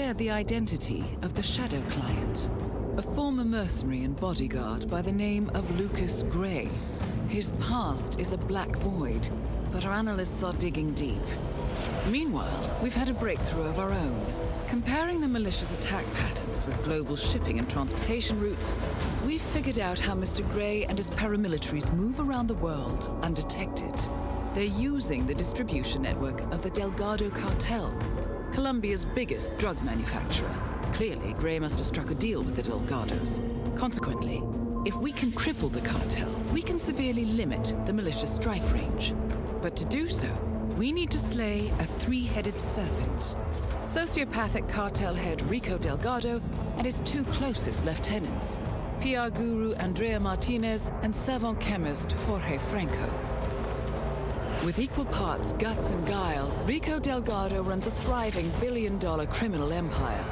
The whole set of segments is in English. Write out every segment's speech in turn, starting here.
shared the identity of the Shadow Client, a former mercenary and bodyguard by the name of Lucas Gray. His past is a black void, but our analysts are digging deep. Meanwhile, we've had a breakthrough of our own. Comparing the malicious attack patterns with global shipping and transportation routes, we've figured out how Mr. Gray and his paramilitaries move around the world undetected. They're using the distribution network of the Delgado Cartel, Colombia's biggest drug manufacturer. Clearly, Gray must have struck a deal with the Delgados. Consequently, if we can cripple the cartel, we can severely limit the malicious strike range. But to do so, we need to slay a three-headed serpent. Sociopathic cartel head Rico Delgado and his two closest lieutenants, PR guru Andrea Martinez and savant chemist Jorge Franco. With equal parts guts and guile, Rico Delgado runs a thriving billion-dollar criminal empire.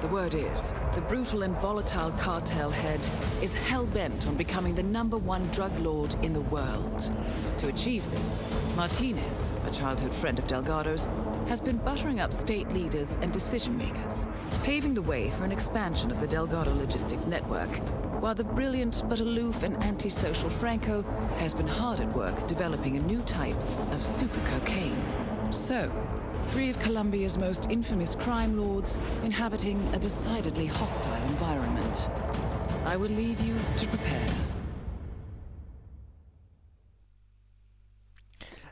The word is, the brutal and volatile cartel head is hell-bent on becoming the #1 drug lord in the world. To achieve this, Martinez, a childhood friend of Delgado's, has been buttering up state leaders and decision-makers, paving the way for an expansion of the Delgado logistics network, while the brilliant but aloof and antisocial Franco has been hard at work developing a new type of super cocaine. So, three of Colombia's most infamous crime lords inhabiting a decidedly hostile environment. I will leave you to prepare.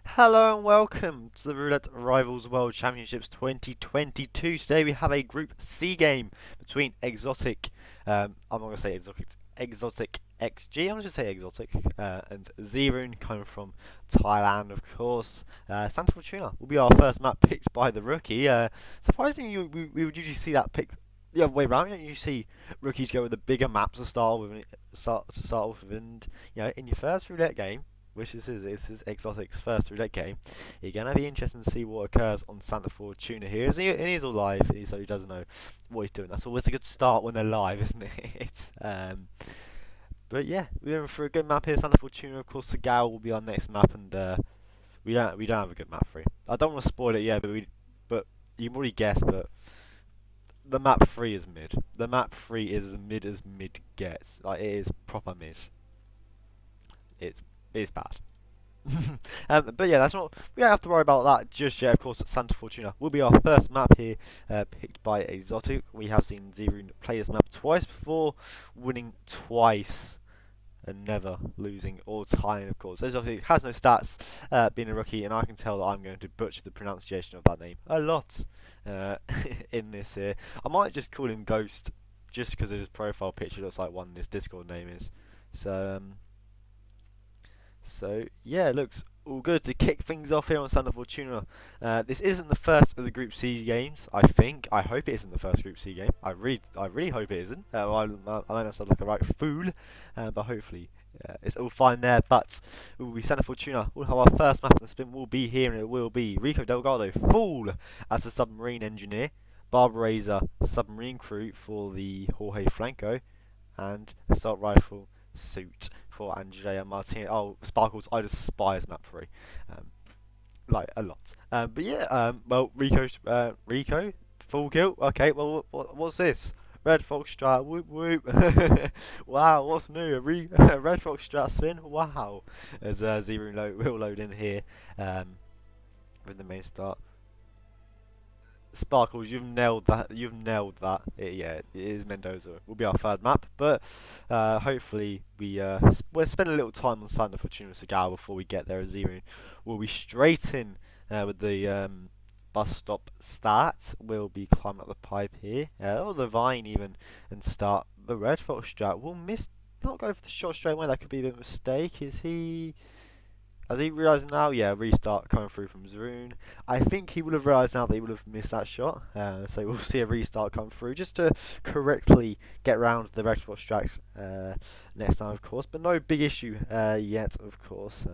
Hello and welcome to the Roulette Rivals World Championships 2022. Today we have a Group C game between Exotic, I'm not going to say Exotic XG, I'm going to say Exotic, and zRune, coming from Thailand, of course. Santa Fortuna will be our first map picked by the rookie. Surprisingly, we would usually see that pick the other way around. You see rookies go with the bigger maps to start with, and in your first roulette game, which this is Exotic's first roulette game, you're going to be interested to see what occurs on Santa Fortuna here. He is all live, so he doesn't know what he's doing. That's always a good start when they're live, isn't it? But yeah, we're in for a good map here. Santa Fortuna, of course, Segal will be our next map, and we don't have a good map for you. I don't want to spoil it yet, but you can already guess. But the map 3 is mid. The map 3 is as mid gets. Like, it is proper mid. It's bad. But yeah, we don't have to worry about that just yet. Of course, Santa Fortuna will be our first map here, picked by Exotic. We have seen zRune play this map twice before, winning twice and never losing or tying, of course. Exotic has no stats, being a rookie, and I can tell that I'm going to butcher the pronunciation of that name a lot in this here. I might just call him Ghost, just because his profile picture looks like one his Discord name is. So yeah, it looks all good to kick things off here on Santa Fortuna. This isn't the first of the Group C games, I think. I hope it isn't the first Group C game. I really hope it isn't. I might sound like a right fool, but hopefully it's all fine there. But it will be Santa Fortuna. We'll have our first map on the spin will be here, and it will be Rico Delgado, Fool as the submarine engineer, Barbarazer submarine crew for the Jorge Franco, and assault rifle suit for Andrea Martinez. Oh, Sparkles, I despise map 3. Like, a lot. But yeah, well, Rico, full kill. Okay, well, what's this? Red Fox strat, whoop whoop. Wow, what's new? A Red Fox strat spin? Wow. As zRune will load in here with the main start. Sparkles, you've nailed that. Yeah, it is Mendoza. Will be our third map, but hopefully we'll spend a little time on Santa Fortuna Segal before we get there. zRune will be straight in with the bus stop start. We'll be climbing up the pipe here, or the vine even, and start the Red Fox strat. We'll not go for the shot straight away. That could be a bit of a mistake. Has he realised now? Yeah, restart coming through from zRune. I think he would have realised now that he would have missed that shot. So we'll see a restart come through just to correctly get round the Red Fox tracks next time, of course. But no big issue yet, of course.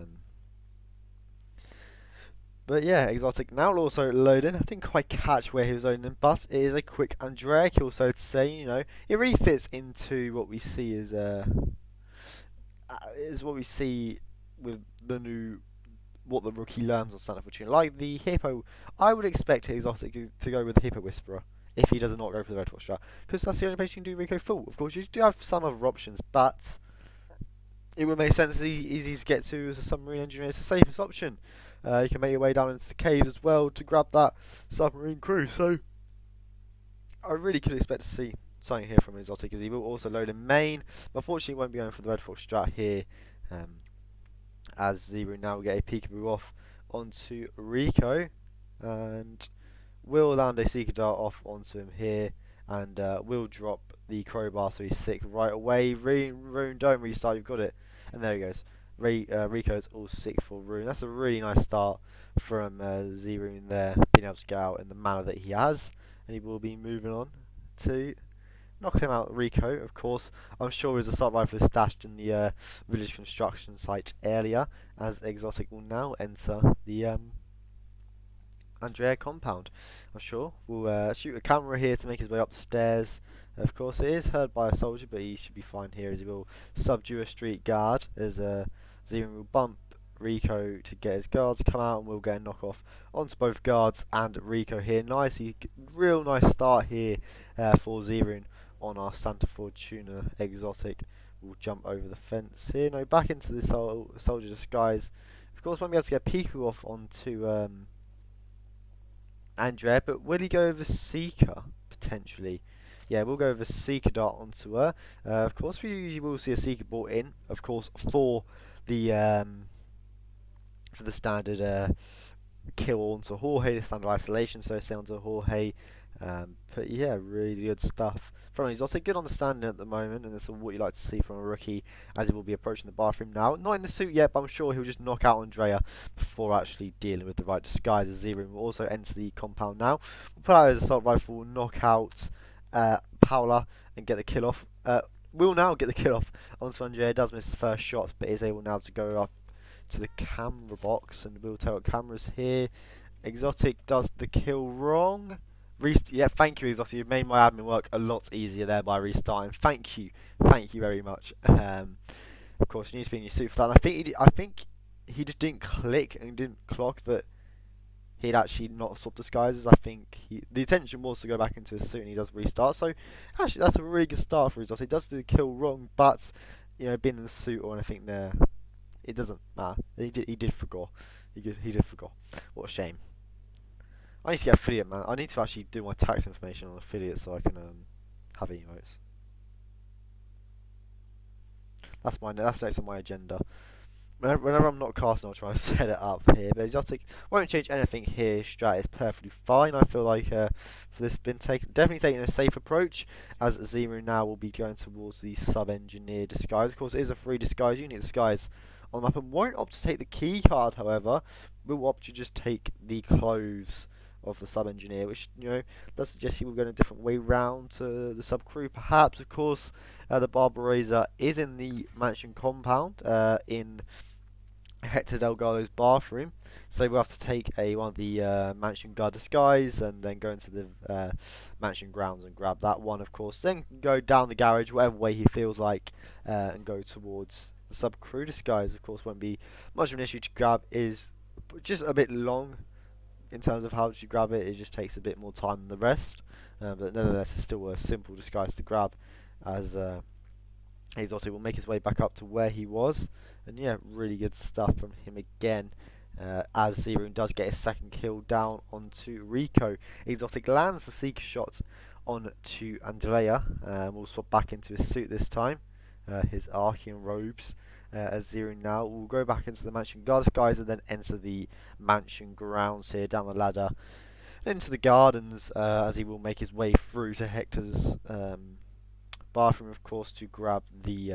But yeah, Exotic now will also load in. I didn't quite catch where he was loading in, but it is a quick Andrea kill, so to say. It really fits into what we see as what we see with what the rookie learns on Santa Fortuna. Like the Hippo, I would expect Exotic to go with the Hippo Whisperer if he does not go for the red fox strat, because that's the only place you can do Rico full. Of course, you do have some other options, but it would make sense. It's easy to get to as a submarine engineer. It's the safest option. You can make your way down into the caves as well to grab that submarine crew. So I really could expect to see something here from Xotic, as he will also load in main. Unfortunately, he won't be going for the red fox strat here, as zRune now will get a peekaboo off onto Rico, and will land a Seeker Dart off onto him here, and will drop the crowbar, so he's sick right away. Rune, don't restart, you've got it. And there he goes. Rico's all sick for Rune. That's a really nice start from zRune there, being able to get out in the manner that he has, and he will be moving on to knocking him out. Rico, of course, I'm sure his assault rifle is stashed in the village construction site area, as Xotic will now enter the Andrea compound. I'm sure we'll shoot a camera here to make his way up the stairs. Of course, it is heard by a soldier, but he should be fine here, as he will subdue a street guard, as zRune will bump Rico to get his guards come out, and we'll get a knock off onto both guards and Rico here. Real nice start here for zRune on our Santa Fortuna. Xotic will jump over the fence here. No, back into the soldier disguise. Of course, won't be able to get Piku off onto Andrea, but will he go over Seeker potentially? Yeah, we'll go over Seeker Dart onto her. Of course, we usually will see a Seeker brought in, of course, for the standard kill onto Jorge, the standard isolation, so say onto Jorge. But yeah, really good stuff from Xotic. Good understanding at the moment, and that's what you like to see from a rookie, as he will be approaching the bathroom now. Not in the suit yet, but I'm sure he'll just knock out Andrea before actually dealing with the right disguise. As zRune will also enter the compound now. We'll put out his assault rifle, knock out Paula, and get the kill off. Will now get the kill off onto Andrea. Does miss the first shot, but is able now to go up to the camera box, and we'll take out cameras here. Xotic does the kill wrong. Yeah, thank you, Xotic. You've made my admin work a lot easier there by restarting. Thank you very much. Of course, you need to be in your suit for that. And I think he just didn't click and didn't clock that he'd actually not swapped disguises. I think the intention was to go back into his suit, and he does restart. So actually, that's a really good start for Xotic. He does do the kill wrong, but you know, being in the suit or anything there, it doesn't matter. He did forget. He did forget. What a shame. I need to get affiliate, man. I need to actually do my tax information on affiliate so I can have emotes. That's next on my agenda. Whenever I'm not casting, I'll try and set it up here. But Xotic won't change anything here. Strat is perfectly fine. I feel like for this been definitely taking a safe approach, as zRune now will be going towards the sub-engineer disguise. Of course, it is a free disguise. You need disguise on the map, and won't opt to take the key card. However, will opt to just take the clothes of the sub-engineer, which, you know, does suggest he will go in a different way round to the sub-crew. Perhaps, of course, the Barbarizer is in the mansion compound, in Hector Delgado's bathroom, so we'll have to take one of the mansion guard disguise, and then go into the mansion grounds and grab that one, of course. Then go down the garage, whatever way he feels like, and go towards the sub-crew disguise. Of course, won't be much of an issue to grab. Is just a bit long in terms of how you grab it. It just takes a bit more time than the rest, but nevertheless, it's still a simple disguise to grab, as Xotic will make his way back up to where he was. And yeah, really good stuff from him again, as zRune does get his second kill down onto Rico. Xotic lands the Seeker shot onto Andrea. We'll swap back into his suit this time, his Archean robes, as zRune now will go back into the mansion guard disguise, and then enter the mansion grounds here, down the ladder into the gardens, as he will make his way through to Hector's bathroom, of course, to grab the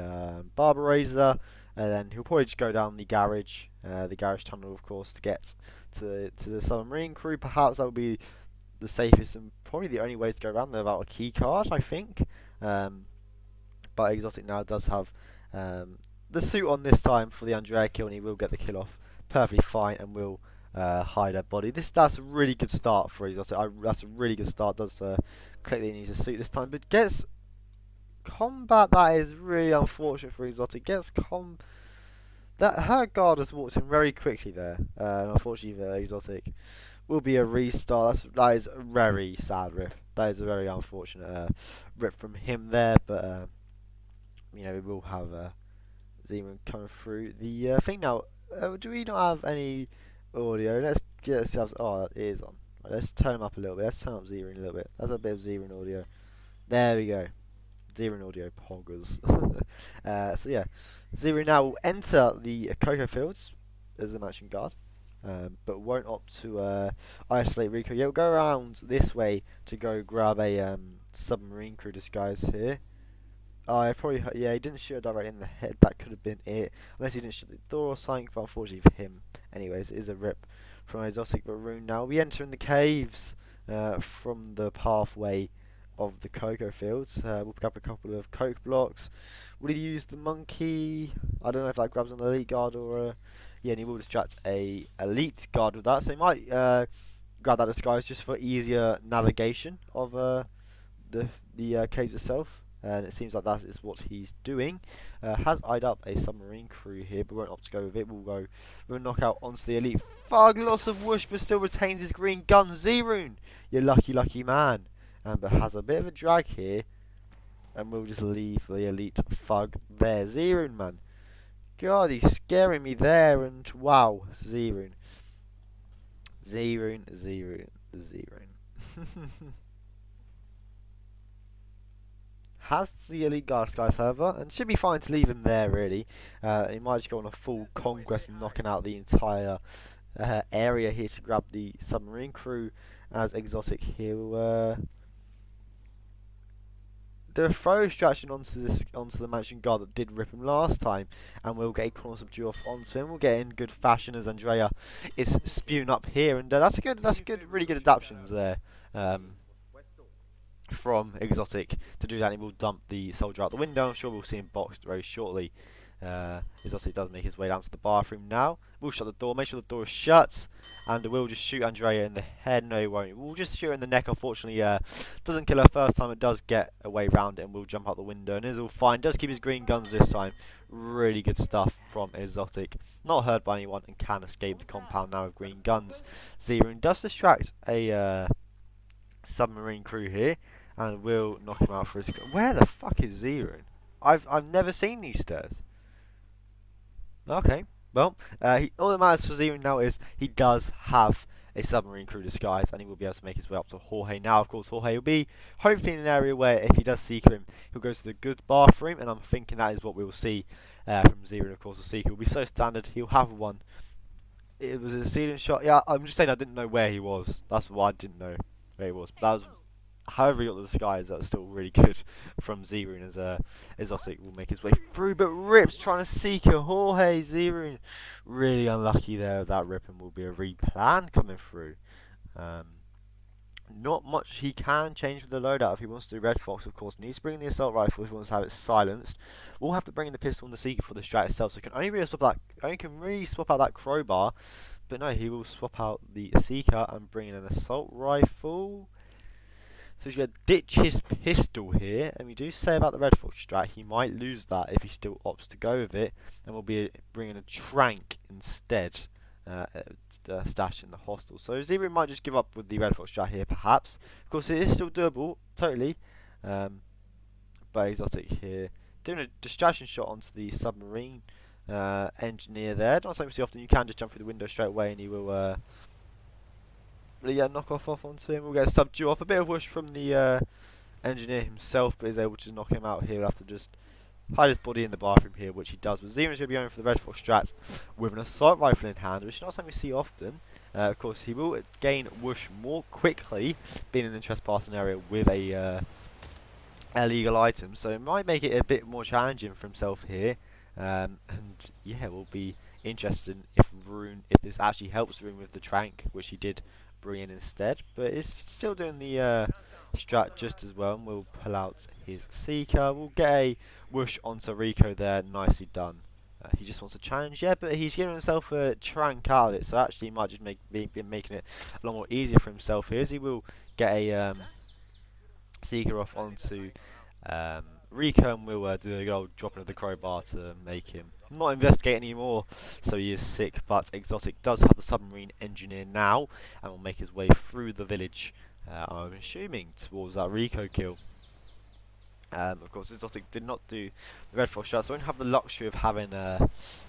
Barbarizer, and then he'll probably just go down the garage tunnel, of course, to get to the submarine crew. Perhaps that would be the safest and probably the only way to go around there without a key card, I think. But Xotic now does have the suit on this time for the Andrea kill, and he will get the kill off perfectly fine, and will hide her body. That's a really good start for Xotic. That's a really good start. Does click that he needs a suit this time, but gets combat. That is really unfortunate for Xotic. Gets that her guard has walked in very quickly there, and unfortunately for Xotic will be a restart. That is a very sad rip. That is a very unfortunate rip from him there, but you know, we will have zRune coming through the thing now. Do we not have any audio? Let's get ourselves. Oh, it is on. Right, let's turn him up a little bit. Let's turn up zRune a little bit. That's a bit of zRune audio. There we go. zRune audio poggers. So yeah, zRune now will enter the Cocoa Fields as a matching guard, but won't opt to isolate Rico. Yeah, we'll go around this way to go grab a submarine crew disguise here. Oh, yeah, he didn't shoot her directly in the head. That could have been it, unless he didn't shut the door or something. But unfortunately for him, anyways, it is a rip from Exotic. But Rune now we enter in the caves from the pathway of the Cocoa Fields. We'll pick up a couple of coke blocks. Will he use the monkey? I don't know if that grabs an elite guard or yeah, and he will distract a elite guard with that. So he might grab that disguise just for easier navigation of the caves itself. And it seems like that is what he's doing. Has eyed up a submarine crew here, but won't opt to go with it. We'll go with a knockout onto the elite thug. Loss of whoosh, but still retains his green gun. zRune, you lucky man. But has a bit of a drag here, and we'll just leave the elite thug there. zRune, man, God, he's scaring me there. And wow, zRune. Has the elite guard disguise, however, and should be fine to leave him there, really. He might just go on a full conquest and knocking out the entire area here to grab the submarine crew. As Exotic here will do a throw distraction onto the mansion guard that did rip him last time, and we'll get a corner subdue off onto him. We'll get in good fashion as Andrea is spewing up here, and that's good, really good adaptations there. From Exotic to do that, he will dump the soldier out the window. I'm sure we'll see him boxed very shortly. Exotic does make his way down to the bathroom now. We'll shut the door, make sure the door is shut, and we'll just shoot Andrea in the head. No, he won't. We'll just shoot her in the neck. Unfortunately, doesn't kill her first time. It does get away round it, and we'll jump out the window, and is all fine. Does keep his green guns this time. Really good stuff from Exotic. Not hurt by anyone and can escape the compound now with green guns. zRune does distract a submarine crew here, and will knock him out for his. Where the fuck is zRune? I've never seen these stairs. Okay, well, all that matters for zRune now is he does have a submarine crew disguise, and he will be able to make his way up to Jorge now. Of course, Jorge will be hopefully in an area where if he does Seeker him, he'll go to the good bathroom, and I'm thinking that is what we will see from zRune. Of course, the Seeker will be so standard. He'll have one. It was a ceiling shot. Yeah, I'm just saying I didn't know where he was. That's why I didn't know where he was. But that was. However he got the disguise, that was still really good from zRune, as Exotic will make his way through, but rips trying to seek a Jorge. zRune really unlucky there with that rip, and will be a replan coming through. Not much he can change with the loadout if he wants to do Red Fox. Of course, needs to bring in the assault rifle if he wants to have it silenced. We'll have to bring in the pistol and the Seeker for the strat itself, so can only really swap out that crowbar, but no, he will swap out the Seeker and bring in an assault rifle. So he's going to ditch his pistol here, and we do say about the Red Fox strat, he might lose that if he still opts to go with it, and we'll be bringing a Trank instead, stash in the hostel. So zRune might just give up with the Red Fox strat here, perhaps. Of course, it is still doable, totally, but Exotic here doing a distraction shot onto the submarine engineer there. Not something we see often. You can just jump through the window straight away, and he will. But yeah, knock off onto him. We'll get a subdue off. A bit of whoosh from the engineer himself, but is able to knock him out here. We'll have to just hide his body in the bathroom here, which he does. But zRune's going to be going for the Red Fox strat with an assault rifle in hand, which is not something we see often. Of course, he will gain whoosh more quickly, being in an trespassing area with a illegal item. So it might make it a bit more challenging for himself here. And yeah, we'll be interested if this actually helps Rune with the Trank, which he did bring in instead, but it's still doing the strat just as well, and we'll pull out his Seeker. We'll get a whoosh onto Rico there, nicely done. He just wants a challenge, yeah, but he's giving himself a Trank out of it, so actually he might just be making it a lot more easier for himself here, as he will get a Seeker off onto Rico, and we'll do the old dropping of the crowbar to make him not investigate anymore, so he is sick. But Exotic does have the submarine engineer now, and will make his way through the village I'm assuming towards that Rico kill. Of course, Exotic did not do the red frost shot, so I won't have the luxury of having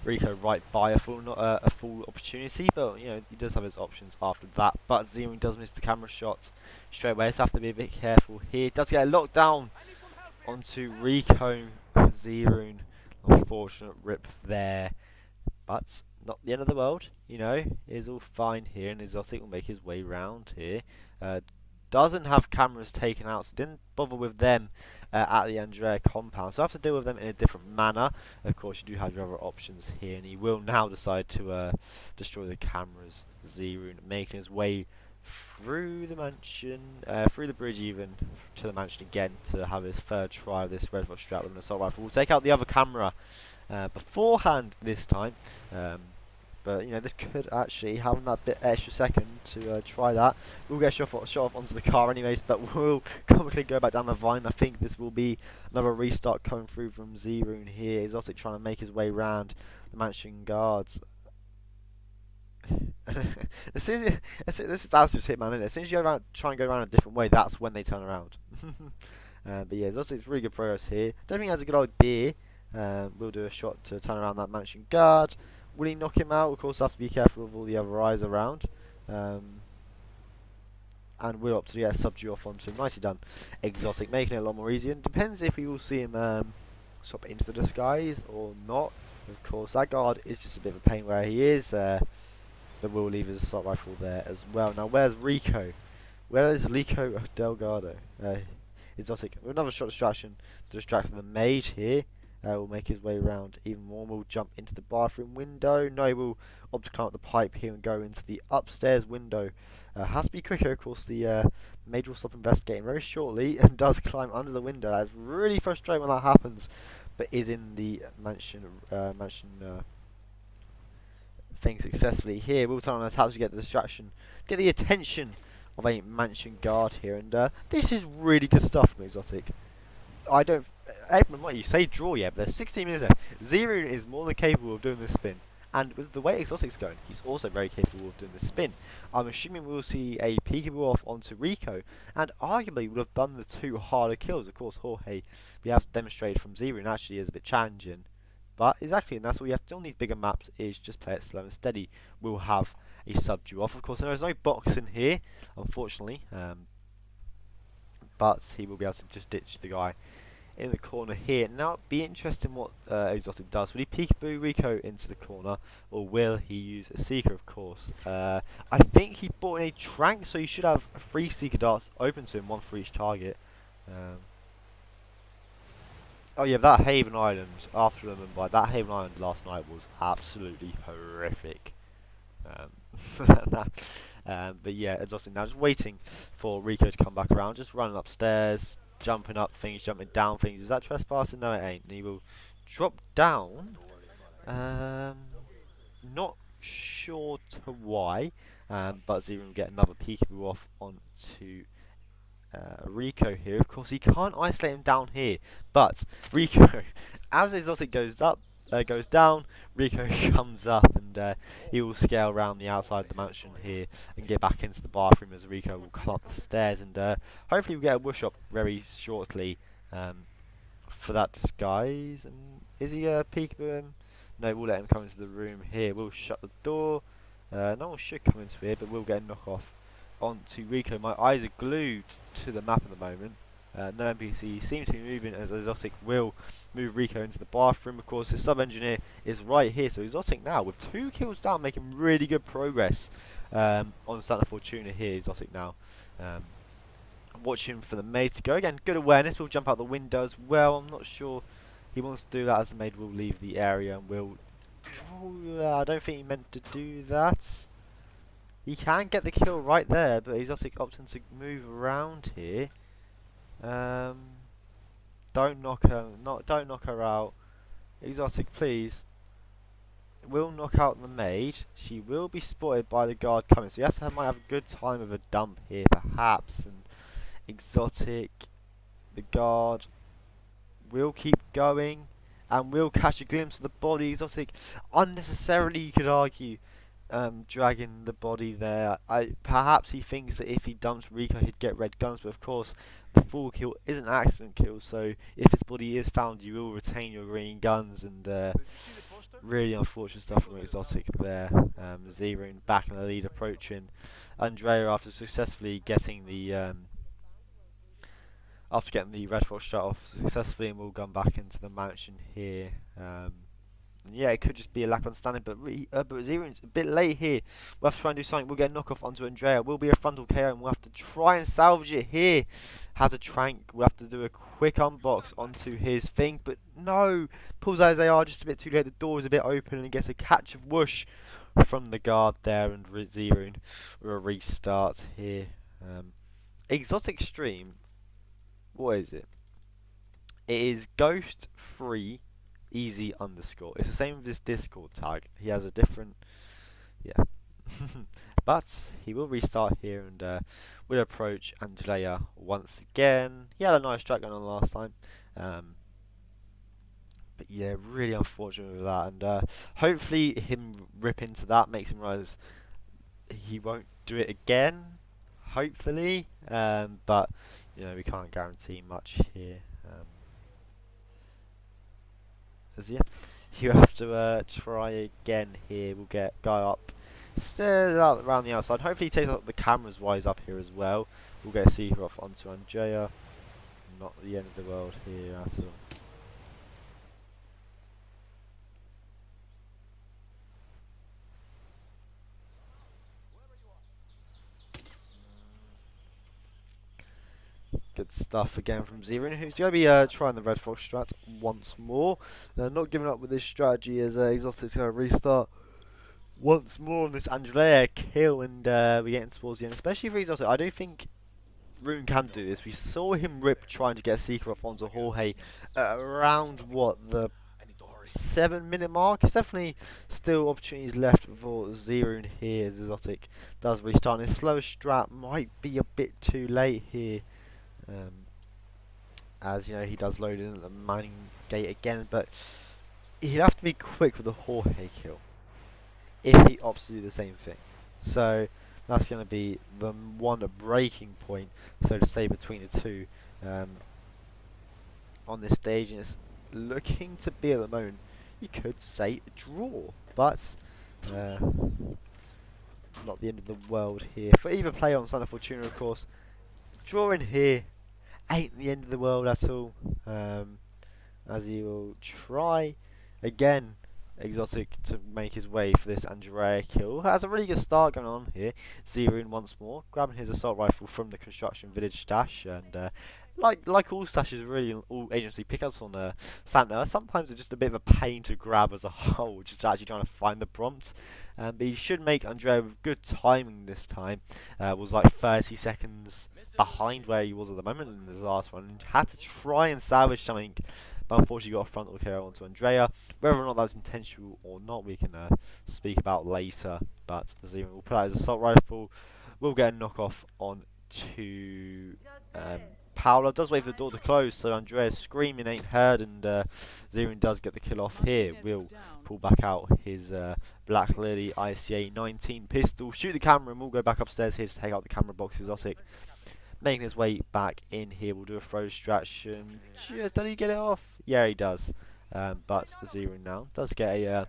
Rico right by a full a full opportunity. But you know, he does have his options after that. But zRune does miss the camera shot straight away, so have to be a bit careful here. Does get a lockdown onto Rico. zRune, unfortunate rip there, but not the end of the world. You know, it is all fine here, and Exotic will make his way round here. Doesn't have cameras taken out, so didn't bother with them at the Andrea compound, so I have to deal with them in a different manner. Of course, you do have your other options here, and he will now decide to destroy the cameras. zRune making his way through the mansion, through the bridge even, to the mansion again to have his third try of this red frost strap with an assault rifle. We'll take out the other camera beforehand this time. But you know, this could actually have that bit extra second to try that. We'll get shot off onto the car anyways, but we'll quickly go back down the vine. I think this will be another restart coming through from zRune here. Exotic trying to make his way around the mansion guards. As soon as this is as just Hitman, isn't it? As soon as you go around, try and go around a different way, that's when they turn around. But yeah, Exotic's really good progress here. Don't think he has a good idea. We'll do a shot to turn around that mansion guard. Will he knock him out? Of course, have to be careful of all the other eyes around. And we'll opt to get a subdue off onto him. Nicely done. Exotic, making it a lot more easier. And depends if we will see him swap into the disguise or not. Of course, that guard is just a bit of a pain where he is. But we'll leave his assault rifle there as well. Now, where's Rico? Where is Rico Delgado? Exotic. With another shot distraction to distract from the maid here. Will make his way around even more. We'll jump into the bathroom window. No, we'll opt to climb up the pipe here and go into the upstairs window. Has to be quicker, of course. The maid will stop investigating very shortly and does climb under the window. That's really frustrating when that happens, but is in the mansion thing successfully here. We'll turn on our tabs to get the distraction, get the attention of a mansion guard here, and this is really good stuff from Exotic. I don't. Edmund, what you say draw, yeah, but there's 16 minutes left. zRune is more than capable of doing this spin, and with the way Exotic's going, he's also very capable of doing the spin. I'm assuming we'll see a peekaboo off onto Rico, and arguably would have done the two harder kills. Of course, Jorge, we have demonstrated from zRune, actually is a bit challenging, but exactly, and that's what you have to do on these bigger maps, is just play it slow and steady. We'll have a subdue off. Of course, there is no box in here, unfortunately, but he will be able to just ditch the guy in the corner here. Now it'd be interesting what Exotic does. Will he peekaboo Rico into the corner, or will he use a seeker? Of course, I think he bought in a trank, so he should have 3 seeker darts open to him, 1 for each target. Oh yeah, that Haven Island, after remember, that Haven Island last night was absolutely horrific. But yeah, Exotic now just waiting for Rico to come back around, just running upstairs, jumping up things, jumping down things. Is that trespassing? No, it ain't. And he will drop down. Not sure to why, but zRune will get another peekaboo off onto Rico here. Of course, he can't isolate him down here, but Rico, as Exotic goes down, Rico comes up, and he will scale around the outside of the mansion here and get back into the bathroom as Rico will come up the stairs, and hopefully we'll get a wush up very shortly for that disguise. And is he peekaboo him? No, we'll let him come into the room here. We'll shut the door. No one should come into here, but we'll get a knock off onto Rico. My eyes are glued to the map at the moment. No NPC seems to be moving, as Exotic will move Rico into the bathroom. Of course, his sub-engineer is right here, so Exotic now with 2 kills down, making really good progress on Santa Fortuna here. Exotic now watching for the maid to go again. Good awareness. We'll jump out the window as well. I'm not sure he wants to do that, as the maid will leave the area and will. I don't think he meant to do that. He can get the kill right there, but Exotic opting to move around here. Don't knock her out. Exotic, please. Will knock out the maid. She will be spotted by the guard coming, so he might have a good time of a dump here, perhaps. And Exotic, the guard, will keep going and will catch a glimpse of the body. Exotic, unnecessarily, you could argue, dragging the body there. Perhaps he thinks that if he dumps Rico he'd get red guns, but of course the full kill is an accident kill, so if his body is found you will retain your green guns, and really unfortunate stuff from Xotic there. zRune back in the lead, approaching Andrea after successfully getting the red fox shut off successfully, and we'll gun back into the mansion here. And yeah, it could just be a lack of understanding, but zRune's a bit late here. We'll have to try and do something. We'll get a knockoff onto Andrea. Will be a frontal KO, and we'll have to try and salvage it here. Has a trank. We'll have to do a quick unbox onto his thing, but no. Pulls out his AR just a bit too late. The door is a bit open, and he gets a catch of whoosh from the guard there, and zRune will restart here. Exotic stream. What is it? It is Ghost Free Easy _. It's the same with his Discord tag. He has a different, yeah. But he will restart here, and will approach Andrea once again. He had a nice track going on last time, but yeah, really unfortunate with that. And hopefully him rip into that makes him realise he won't do it again. Hopefully, but you know, we can't guarantee much here. Yeah, you have to try again here. We'll get guy up stairs out around the outside. Hopefully he takes out the cameras while he's up here as well. We'll get a seeker off onto Andrea. Not the end of the world here at all. Good stuff again from zRune, who's going to be trying the red fox strat once more. Not giving up with this strategy as Xotic's going to restart once more on this Andrea kill, and we're getting towards the end, especially for Xotic. I don't think Rune can do this. We saw him rip trying to get a seeker off onto Jorge around, what, the 7-minute mark. It's definitely still opportunities left for zRune here. Xotic does restart, and his slow strat might be a bit too late here. As you know, he does load in at the mining gate again, but he'd have to be quick with the Jorge kill if he opts to do the same thing. So that's going to be the one breaking point, so to say, between the two on this stage, and it's looking to be at the moment, you could say, a draw, but not the end of the world here for either player on Son of Fortuna, of course. Drawing here ain't the end of the world at all, as he will try again, Xotic, to make his way for this Andrea kill. Has a really good start going on here. zRune once more, grabbing his assault rifle from the construction village stash, and like all stashes, really, all agency pickups on Santa, sometimes they're just a bit of a pain to grab as a whole, just actually trying to find the prompt. But he should make Andrea with good timing this time. Was like 30 seconds behind where he was at the moment in his last one, and had to try and salvage something, but unfortunately got a frontal KO onto Andrea. Whether or not that was intentional or not, we can speak about later. But zRune will put out his assault rifle. We'll get a knockoff on to Paolo. Does wait for the door to close, so Andrea's screaming ain't heard, and zRune does get the kill off here. Will pull back out his Black Lily ICA 19 pistol, shoot the camera, and we'll go back upstairs here to take out the camera box. Xotic making his way back in here. We'll do a throw distraction. Does he get it off? Yeah, he does. But zRune now does get a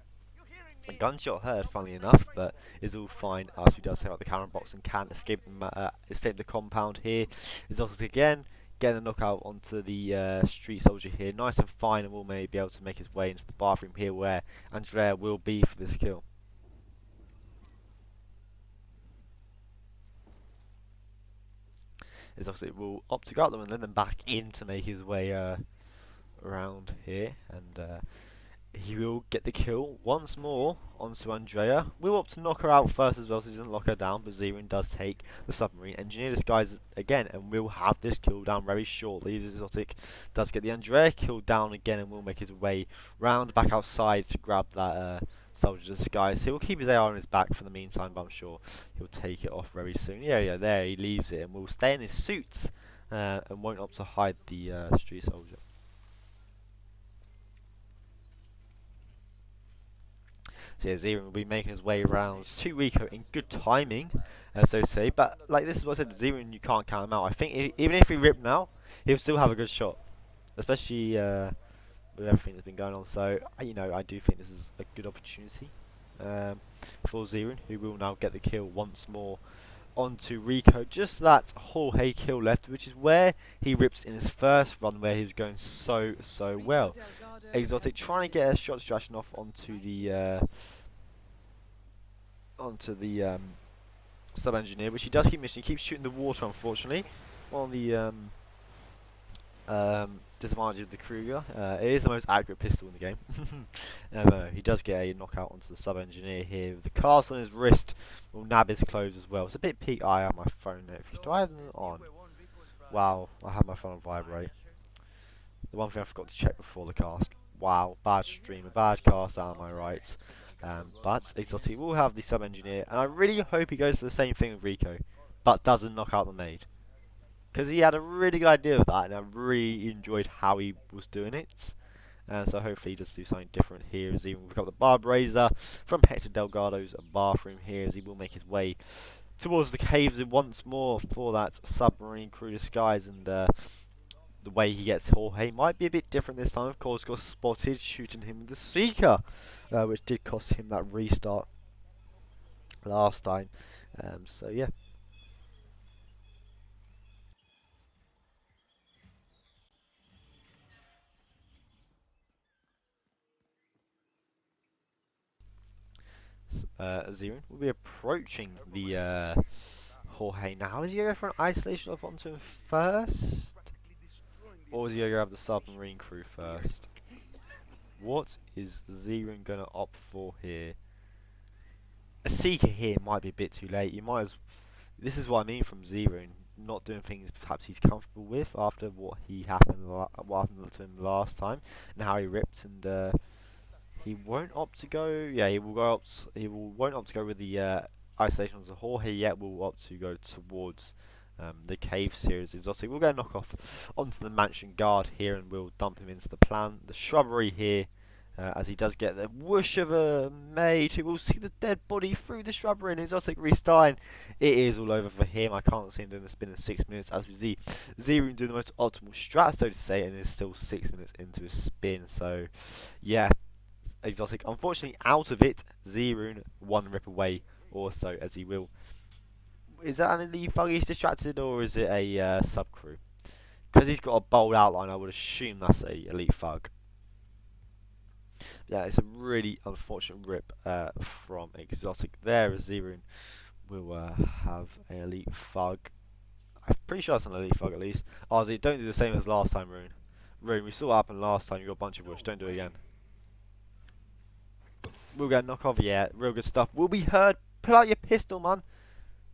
gunshot heard, funnily enough, but is all fine as he does take out the camera box and can't escape the compound here. Xotic again getting a knockout onto the street soldier here, nice and fine, and will maybe be able to make his way into the bathroom here where Andrea will be for this kill. Xotic will opt to go out them and then back in to make his way around here, and he will get the kill once more onto Andrea. We'll opt to knock her out first as well, so he doesn't lock her down, but zRune does take the submarine engineer disguise again, and we'll have this kill down very shortly. Xotic does get the Andrea kill down again, and will make his way round back outside to grab that soldier disguise. He will keep his AR on his back for the meantime, but I'm sure he'll take it off very soon. Yeah, there he leaves it, and will stay in his suit and won't opt to hide the street soldier. So yeah, zRune will be making his way around to Rico in good timing, so to say. But like this is what I said, zRune, you can't count him out. I think even if he ripped now, he'll still have a good shot, especially with everything that's been going on. So you know, I do think this is a good opportunity for zRune, who will now get the kill once more onto Rico. Just that Jorge kill left, which is where he rips in his first run, where he was going so well. xotiicxg trying to get a shot distraction off onto the sub engineer, which he does keep missing. He keeps shooting the water, unfortunately. On the disadvantage of the Kruger. It is the most accurate pistol in the game. He does get a knockout onto the sub engineer here. With the cast on his wrist will nab his clothes as well. It's a bit peak. I have my phone notification. Do I have them on? Wow, I have my phone on vibrate. The one thing I forgot to check before the cast. Wow, bad stream, a bad cast, am I right? But xotiicxg will have the sub engineer, and I really hope he goes for the same thing with Rico, but doesn't knock out the maid. Because he had a really good idea of that, and I really enjoyed how he was doing it. So hopefully he does do something different here, as he will pick up the barb razor from Hector Delgado's bathroom here, as he will make his way towards the caves once more for that submarine crew disguise. And the way he gets Jorge might be a bit different this time. Of course, got spotted shooting him with the Seeker, which did cost him that restart last time. So yeah. zRune will be approaching the Jorge now. Is he going to go for an isolation off onto him first? Or is he going to grab the submarine crew first? What is zRune going to opt for here? A Seeker here might be a bit too late. You might as... This is what I mean from zRune. Not doing things perhaps he's comfortable with after what happened to him last time. And how he ripped, and... he won't opt to go. Yeah, he will go opt. Won't opt to go with the isolation on the Jorge yet. Will opt to go towards the cave series. xotiicxg will get a knockoff onto the mansion guard here, and we'll dump him into the plant. The shrubbery here, as he does get the whoosh of a maid who will see the dead body through the shrubbery, and xotiicxg restarting. It is all over for him. I can't see him doing the spin in 6 minutes, as we see zRune doing the most optimal strat, so to say, and is still 6 minutes into his spin. So, yeah. xotiicxg unfortunately out of it. zRune one rip away also, as he will. Is that an elite thug he's distracted, or is it a sub crew? Because he's got a bold outline, I would assume that's a elite thug. Yeah, it's a really unfortunate rip from xotiicxg there, as zRune will have an elite thug. I'm pretty sure that's an elite thug at least. Oh, so don't do the same as last time, Rune. Rune, we saw what happened last time. You got a bunch of bush. Don't do it again. We'll get a knockoff, yeah, real good stuff. We'll be heard. Pull out your pistol, man.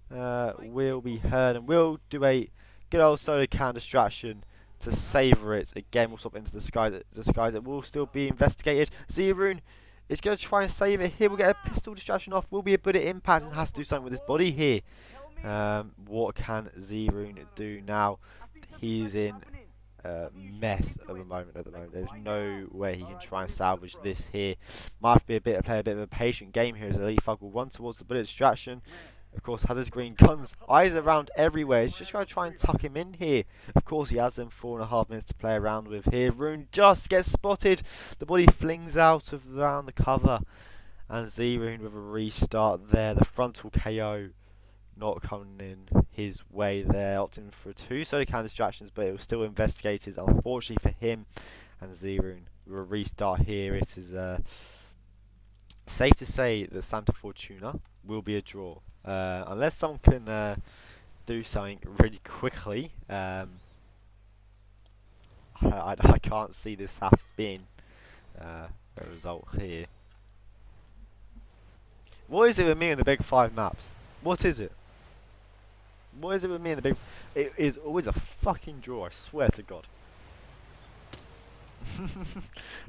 We'll be heard, and we'll do a good old solo can distraction to savour it. Again, we'll swap into the skies that will still be investigated. zRune is going to try and save it here. We'll get a pistol distraction off. Will be a bullet impact, and has to do something with his body here. What can zRune do now? He's in mess of a moment at the moment. There's no way he can try and salvage this here. Might have to play a bit of a patient game here, as elite thug will run towards the bullet distraction. Of course, has his green guns, eyes around everywhere. He's just going to try and tuck him in here. Of course, he has them 4.5 minutes to play around with here. Rune just gets spotted. The body flings out of around the cover, and zRune with a restart there. The frontal KO not coming in his way there, opting for 2 solo can distractions, but it was still investigated, unfortunately for him. And zRune with a restart here. It is safe to say that Santa Fortuna will be a draw, unless someone can do something really quickly. I can't see this happening. A result here. What is it with me in the big 5 maps? What is it? What is it with me in the big... It is always a fucking draw, I swear to God.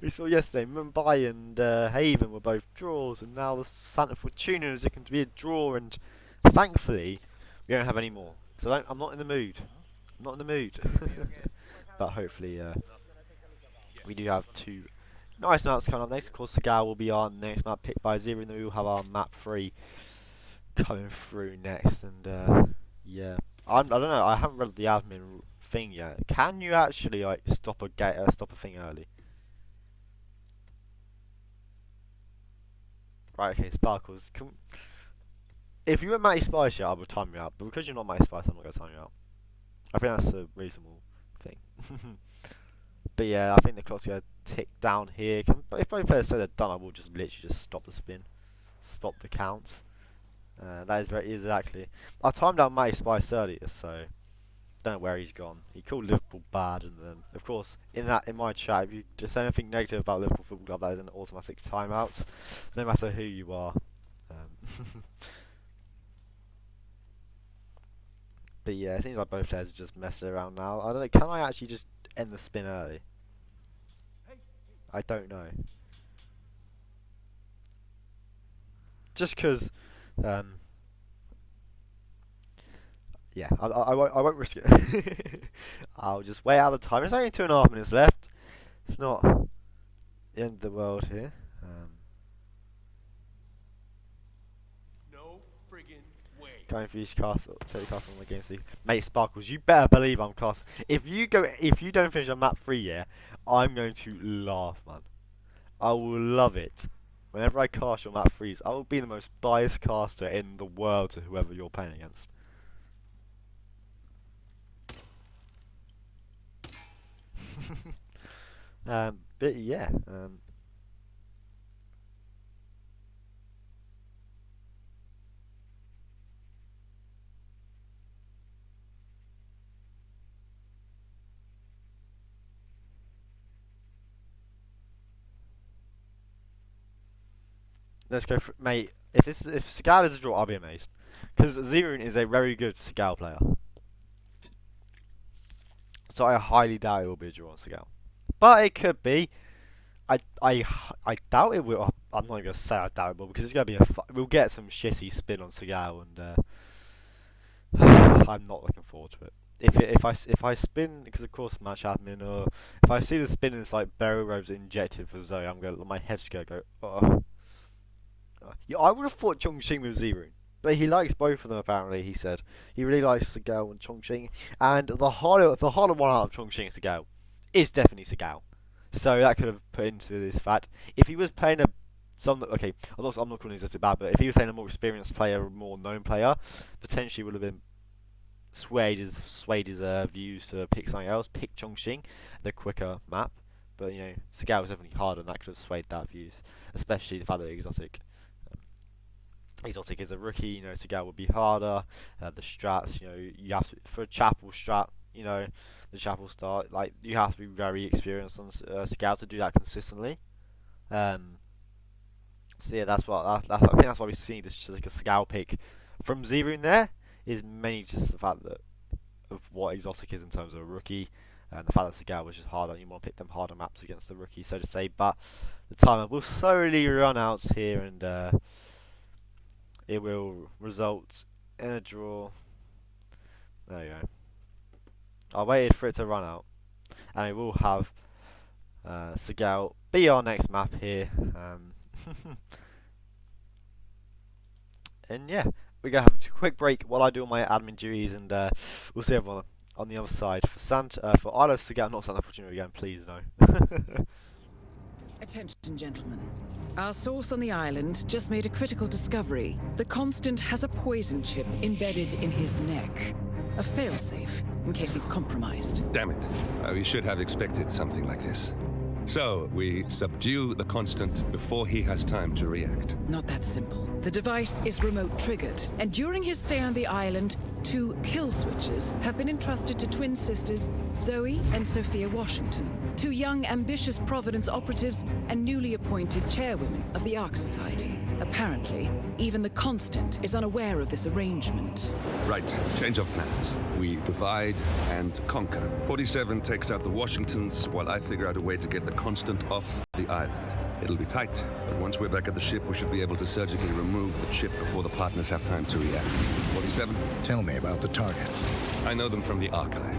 We saw yesterday, Mumbai and Haven were both draws, and now the Santa Fortuna is looking to be a draw, and thankfully, we don't have any more. So I'm not in the mood. I'm not in the mood. But hopefully, we do have 2 Nice maps coming up next. Of course, Segal will be our next map picked by zRune, and then we will have our map 3 coming through next. And yeah, I don't know. I haven't read the admin thing yet. Can you actually like stop a thing early? Right. Okay. Sparkles. If you were Matty Spice, yeah, I would time you out. But because you're not Matty Spice, I'm not gonna time you out. I think that's a reasonable thing. But yeah, I think the clock's gonna tick down here. If both players say they're done, I will just literally just stop the spin, stop the counts. That is very exactly. I timed out Matty Spice earlier, so don't know where he's gone. He called Liverpool bad, and then of course in my chat, if you just say anything negative about Liverpool Football Club, that is an automatic timeout, no matter who you are. But yeah, it seems like both players are just messing around now. I don't know. Can I actually just end the spin early? I don't know. Just because, yeah, I won't risk it. I'll just wait out the time. There's only 2.5 minutes left. It's not the end of the world here. No friggin' way. Going for each castle, take the castle on the game. So, mate, Sparkles, you better believe I'm casting. If you don't finish on map 3, yeah, I'm going to laugh, man. I will love it. Whenever I cast your map 3s, I will be the most biased caster in the world to whoever you're playing against. But yeah, let's go for mate. If Segal is a draw, I'll be amazed, because zRune is a very good Segal player. So I highly doubt it will be a draw on Segal, but it could be. I doubt it will. I'm not gonna say I doubt it will, because it's gonna be we'll get some shitty spin on Segal, and I'm not looking forward to it. If I spin, because of course match admin, or if I see the spin and it's like burial robes injected for Zoe, my head's gonna go. Yeah, I would have thought Chongqing with zRune, but he likes both of them. Apparently, he said he really likes Segal and Chongqing, and the harder one out of Chongqing and Segal is definitely Segal. So that could have put into this fact. If he was playing I'm not calling Exotic bad, but if he was playing a more experienced player, a more known player, potentially would have been swayed his views to pick something else, pick Chongqing, the quicker map. But you know, Segal was definitely harder, and that could have swayed that views, especially the fact that Exotic is a rookie. You know, Segal would be harder. The strats, you know, you have to, for a Chapel strat, you know, the Chapel start, like you have to be very experienced on Segal to do that consistently. So yeah, I think that's why we're seeing this just like a Segal pick from zRune. There is mainly just the fact that of what Exotic is in terms of a rookie, and the fact that Segal was just harder. You want to pick them harder maps against the rookie, so to say. But the timer will slowly run out here, and it will result in a draw. There you go. I waited for it to run out, and we will have Segal be our next map here. And yeah, we're going to have a quick break while I do all my admin duties, and we'll see everyone on the other side. For Isla Segal, not Santa Fortuna again, please no. Attention, gentlemen. Our source on the island just made a critical discovery. The Constant has a poison chip embedded in his neck. A failsafe, in case he's compromised. Damn it. We should have expected something like this. So, we subdue the Constant before he has time to react. Not that simple. The device is remote triggered, and during his stay on the island, 2 kill switches have been entrusted to twin sisters Zoe and Sophia Washington, 2 young, ambitious Providence operatives and newly appointed chairwomen of the Ark Society. Apparently, even the Constant is unaware of this arrangement. Right, change of plans. We divide and conquer. 47 takes out the Washingtons, while I figure out a way to get the Constant off the island. It'll be tight, but once we're back at the ship, we should be able to surgically remove the chip before the partners have time to react. 47? Tell me about the targets. I know them from the archive.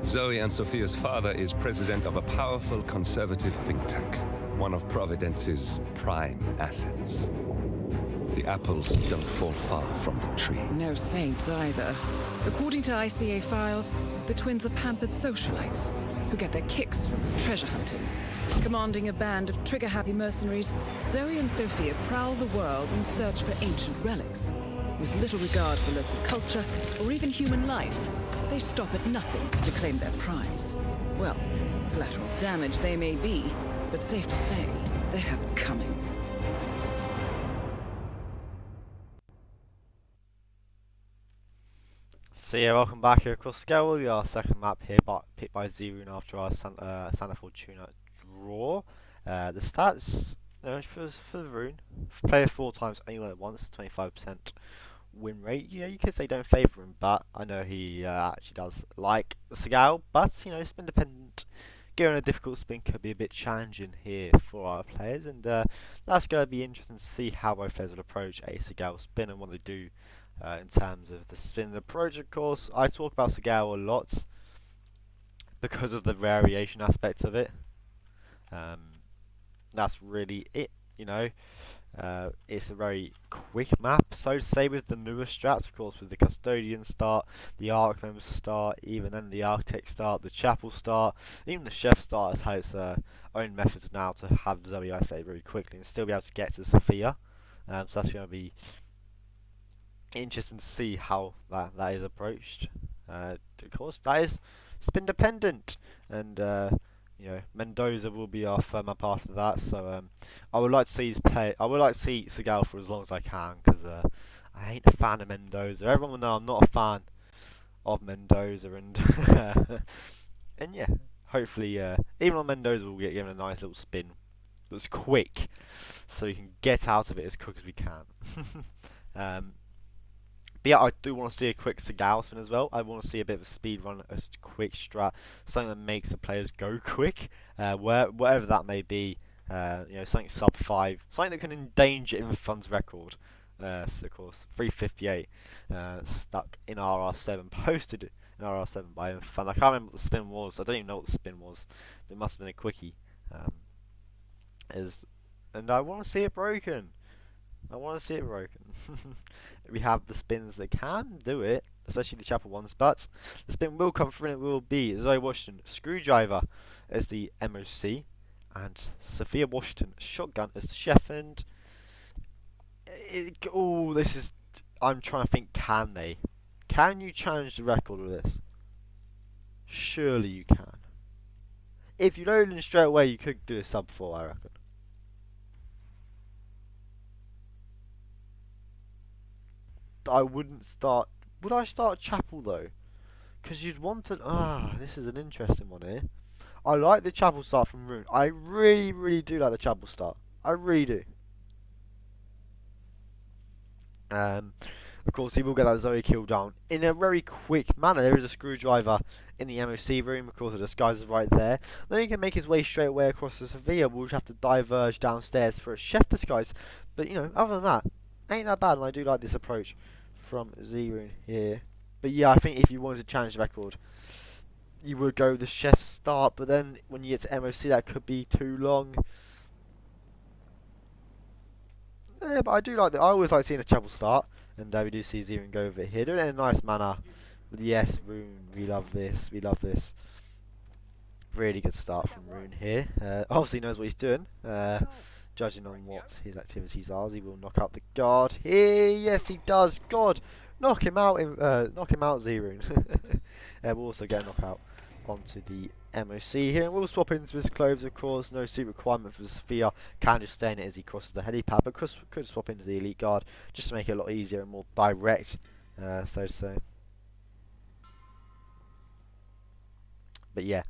Zoe and Sophia's father is president of a powerful conservative think tank, one of Providence's prime assets. The apples don't fall far from the tree. No saints either. According to ICA files, the twins are pampered socialites who get their kicks from treasure hunting. Commanding a band of trigger-happy mercenaries, Zoe and Sophia prowl the world in search for ancient relics. With little regard for local culture or even human life, they stop at nothing to claim their prize. Well, collateral damage they may be, but safe to say, they have it coming. So yeah, welcome back here across scale. We are second map here, picked by zRune after our Santa Fortuna draw. The stats, for the rune, play it 4 times, only won it once, 25% win rate. You could say don't favour him, but I know he actually does like Segal. But spin dependent, going a difficult spin could be a bit challenging here for our players, and that's going to be interesting to see how both players will approach a Segal spin and what they do. In terms of the spin approach, of course, I talk about Segal a lot because of the variation aspect of it. That's really it, it's a very quick map, so to say, with the newer strats, of course, with the Custodian start, the Arc Member start, even then the Architect start, the Chapel start, even the Chef start has had its own methods now to have Zoe isolate very quickly and still be able to get to Sophia. So that's going to be interesting to see how that is approached. Of course, that is spin dependent, and Mendoza will be our firm up after that. So I would like to see I would like to see Segal for as long as I can, because I ain't a fan of Mendoza. Everyone will know I'm not a fan of Mendoza, and and yeah, hopefully even on Mendoza we'll get given a nice little spin that's quick, so we can get out of it as quick as we can. But yeah, I do want to see a quick Segal spin as well. I want to see a bit of a speed run, a quick strat, something that makes the players go quick, whatever that may be. Something sub 5, something that can endanger Infun's record. So of course, 358 stuck in RR7, posted in RR7 by Infun. I can't remember what the spin was. I don't even know what the spin was. It must have been a quickie. And I want to see it broken. We have the spins that can do it, especially the Chapel ones, but the spin will come through and it will be Zoe Washington Screwdriver as the MOC, and Sophia Washington Shotgun as the chef. And I'm trying to think, can you challenge the record with this? Surely you can. If you load in straight away, you could do a sub 4, I reckon. I wouldn't start. Would I start Chapel though? Because you'd want to. This is an interesting one here. I like the Chapel start from Rune. I really, really do like the Chapel start. I really do. Of course, he will get that Zoe kill down in a very quick manner. There is a Screwdriver in the MOC room. Of course, the disguise is right there. Then he can make his way straight away across to Sophia. We'll just have to diverge downstairs for a chef disguise. But other than that, ain't that bad. And I do like this approach from zRune here. But yeah, I think if you wanted to challenge the record, you would go with the chef start, but then when you get to MOC that could be too long. Yeah, but I do like that. I always like seeing a Chapel start, and we do see zRune go over here, doing it in a nice manner. But yes, Rune, we love this, Really good start from Rune here. Obviously knows what he's doing. Judging on what his activities are, he will knock out the guard here. Yes, he does. God, knock him out, zRune. We'll also get a knockout onto the MOC here, and we'll swap into his clothes. Of course, no suit requirement for Sophia. Can just stay in it as he crosses the helipad, but could swap into the elite guard just to make it a lot easier and more direct, so to say. But yeah.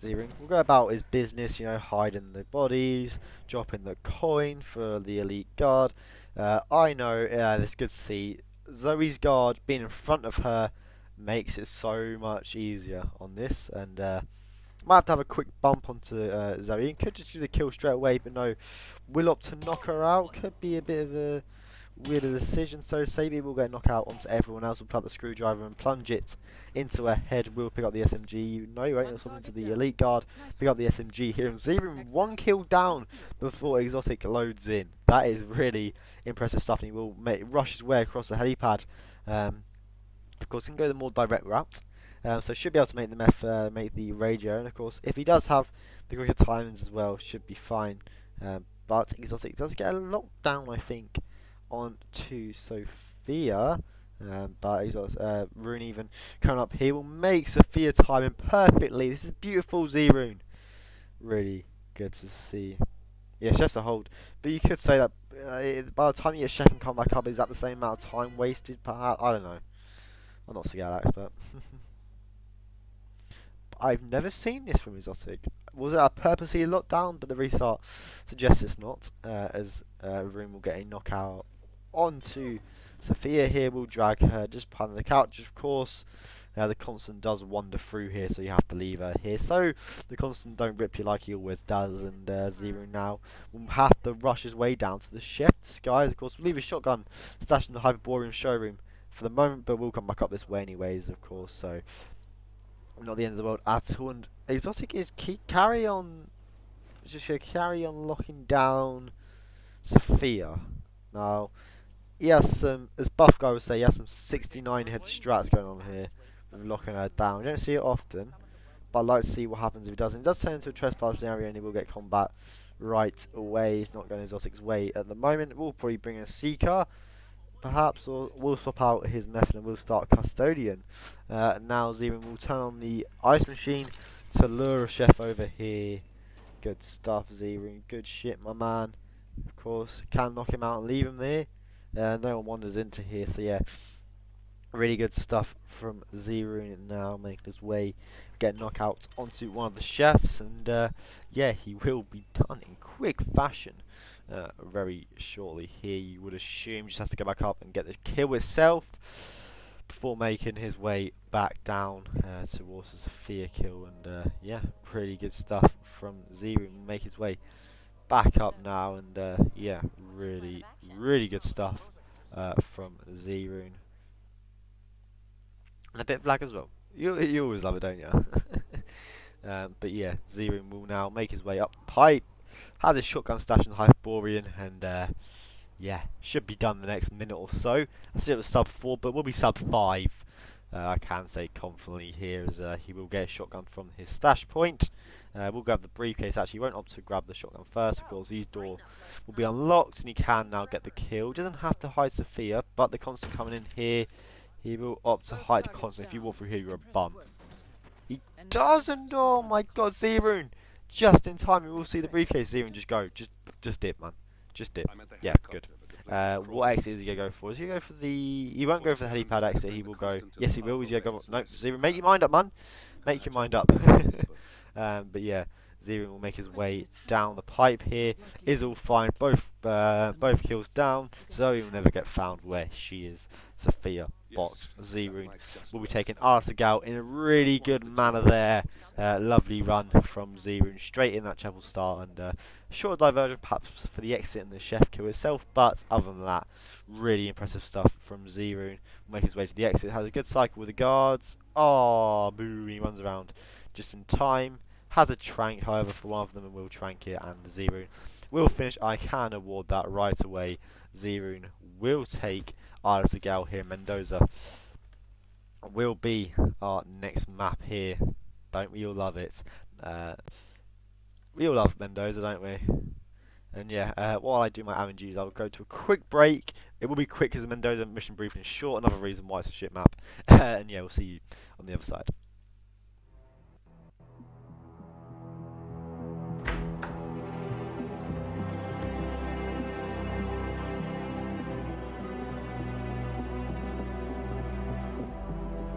zRune will go about his business, hiding the bodies, dropping the coin for the elite guard. I know, it's good to see Zoe's guard being in front of her makes it so much easier on this, and might have to have a quick bump onto Zoe, and could just do the kill straight away, but no, will opt to knock her out. Could be a bit of a, with a decision. So Sabi will get knocked out onto everyone else. Will plant the screwdriver and plunge it into her head. Will pick up the SMG. No, you won't. It'll swap into the elite guard. Pick up the SMG here. And zRune 1 kill down before XXOTIC loads in. That is really impressive stuff. And he will rush his way across the helipad. Of course, he can go the more direct route. So should be able to make the make the radio. And of course, if he does have the quicker timings as well, should be fine. But XXOTIC does get a lockdown, I think, onto Sophia. But Rune even coming up here will make Sophia timing perfectly. This is beautiful, zRune. Really good to see. Yeah, Chef's a hold. But you could say that by the time you get Chef and come back up, is that the same amount of time wasted? Perhaps, I don't know. I'm not a Scout expert. I've never seen this from XXOTIC. Was it a purposely lockdown? But the restart suggests it's not, as Rune will get a knockout onto Sophia here. Will drag her just behind the couch, of course. The Constant does wander through here, so you have to leave her here. So the Constant don't rip you like he always does, and zRune now will have to rush his way down to the chef disguise. Of course, we'll leave his shotgun stashed in the Hyperborean showroom for the moment, but we'll come back up this way anyways, of course. So not the end of the world at all. And XXOTIC is carry on locking down Sophia. Now he has some, as Buff Guy would say, he has some 69 head strats going on here with locking her down. We don't see it often, but I'd like to see what happens if he doesn't. It does turn into a trespassing area and he will get combat right away. He's not going XXOTIC's way at the moment. We'll probably bring a Seeker perhaps, or we'll swap out his method and we'll start Custodian. Now zRune will turn on the ice machine to lure a chef over here. Good stuff, zRune. Good shit, my man. Of course, can knock him out and leave him there. No one wanders into here, so yeah, really good stuff from zRune. Now making his way, get knocked out onto one of the chefs, and yeah, he will be done in quick fashion very shortly here. You would assume just has to go back up and get the kill itself before making his way back down towards the Sophia kill. And yeah, pretty good stuff from zRune. Make his way back up now, and yeah, really good stuff from zRune. And a bit of lag as well. You always love it, don't you? But yeah, zRune will now make his way up the pipe. Has his shotgun stashed in the Hyperborean, and yeah, should be done the next minute or so. I said it was sub 4, but will be sub 5. I can say confidently here, as he will get a shotgun from his stash point. We'll grab the briefcase. Actually, he won't opt to grab the shotgun first. Of course, his door will be unlocked, and he can now get the kill. Doesn't have to hide Sophia, but the Constant coming in here, he will opt to hide Constant. If you walk through here, you're a bum. He doesn't. Oh my God, zRune! Just in time, we will see the briefcase. zRune just go, just dip, man, just dip. Yeah, good. What exit is he gonna go for? Is he gonna go for the? He won't go for the helipad exit. He will go. Yes, he will. He's gonna go. No, zRune, make your mind up, man. Make your mind up. But yeah, zRune will make his way down the pipe here. Is all fine. Both kills down. Zoe will never get found where she is. Sophia boxed. zRune will be taking Arthur out in a really good manner there. Lovely run from zRune straight in that Chapel Star, and short diversion perhaps for the exit and the chef kill itself, but other than that, really impressive stuff from zRune. Will make his way to the exit. Has a good cycle with the guards. Oh, boo! He runs around just in time. Has a trank, however, for one of them, and will trank it, and zRune will finish. I can award that right away. zRune will take Arthur Gal here. Mendoza will be our next map here. Don't we all love it? We all love Mendoza, don't we? And yeah, while I do my admin duties, I'll go to a quick break. It will be quick because the Mendoza mission briefing is short. Another reason why it's a shit map. And yeah, we'll see you on the other side.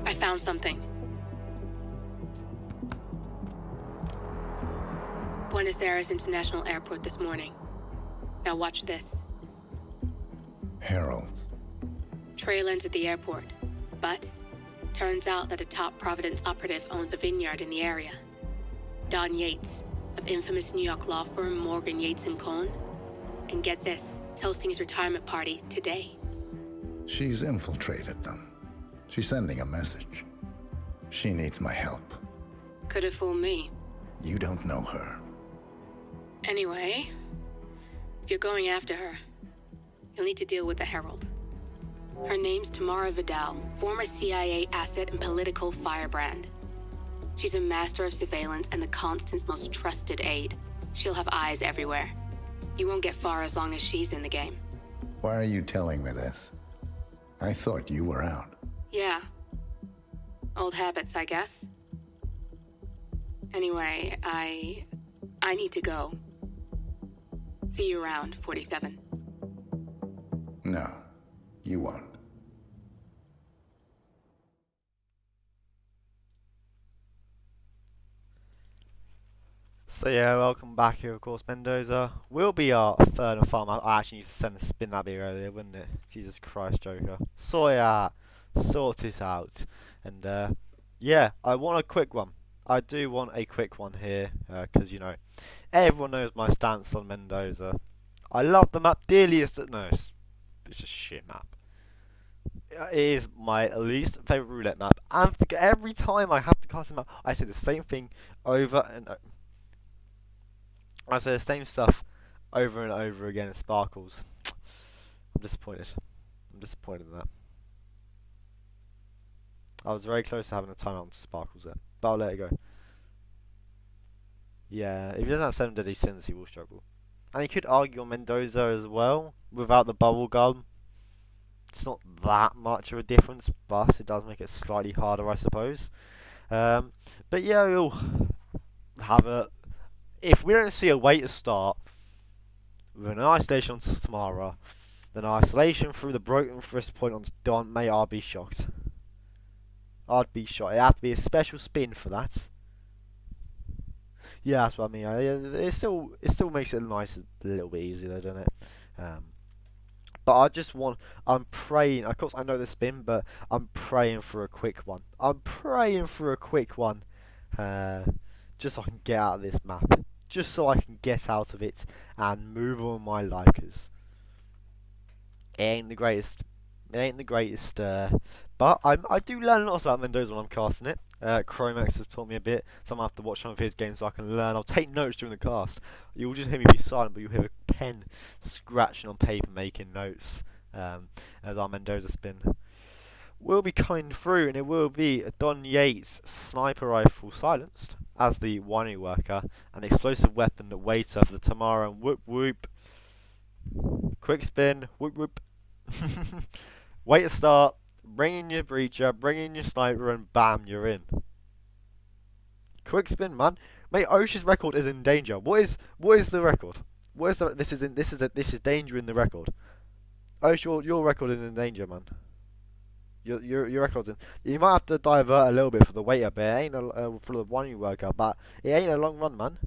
I found something. Buenos Aires International Airport this morning. Now watch this. Heralds. Trail into the airport. But turns out that a top Providence operative owns a vineyard in the area. Don Yates, of infamous New York law firm Morgan Yates & Cohn. and get this, is hosting his retirement party today. She's infiltrated them. She's sending a message. She needs my help. Could have fooled me. You don't know her. Anyway, if you're going after her, you'll need to deal with the Herald. Her name's Tamara Vidal, former CIA asset and political firebrand. She's a master of surveillance and the Constant's most trusted aide. She'll have eyes everywhere. You won't get far as long as she's in the game. Why are you telling me this? I thought you were out. Yeah. Old habits, I guess. Anyway, I need to go. See you around, 47. No, you won't. So yeah, welcome back here, of course. Mendoza will be our third and final. I actually need to send a spin that bit earlier, wouldn't it? Jesus Christ, Joker. Sort it out. Sort it out. And yeah, I want a quick one. I do want a quick one here, because, you know, everyone knows my stance on Mendoza. I love the map dearly. No, it's a shit map. It is my least favourite roulette map. And every time I have to cast a map, I say the same thing over and over. I say the same stuff over and over again in Sparkles. I'm disappointed. I'm disappointed in that. I was very close to having a timeout on Sparkles there, but I'll let it go. Yeah, if he doesn't have 7 deadly sins, he will struggle. And you could argue on Mendoza as well, without the bubble gum. It's not that much of a difference, but it does make it slightly harder, I suppose. But yeah, we'll have a... If we don't see a way to start with an isolation on Tamara, then isolation through the broken wrist point on Don, mate, I'd be shocked. I'd be shocked. It'd have to be a special spin for that. Yeah, that's what I mean. It still makes it nice, a little bit easier, though, doesn't it? But I just want... I'm praying... Of course, I know the spin, but I'm praying for a quick one. I'm praying for a quick one. Just so I can get out of this map. Just so I can get out of it and move on my life, because it ain't the greatest. It ain't the greatest. But I do learn lots about Mendoza when I'm casting it. Chromax has taught me a bit, so I'm going to have to watch some of his games so I can learn. I'll take notes during the cast. You'll just hear me be silent, but you'll hear a pen scratching on paper making notes as our Mendoza spin will be coming through, and it will be a Don Yates sniper rifle silenced as the winery worker, an explosive weapon waiter for the Tamara, and whoop whoop. Quick spin, whoop whoop. Wait to start, bring in your breacher, bring in your sniper, and bam, you're in. Quick spin, man. Mate, Osha's record is in danger. What is the record? What is the this is danger in the record. Osha, your record is in danger, man. Your record's in. You might have to divert a little bit for the waiter, but it ain't for the winery worker, but it ain't a long run, man.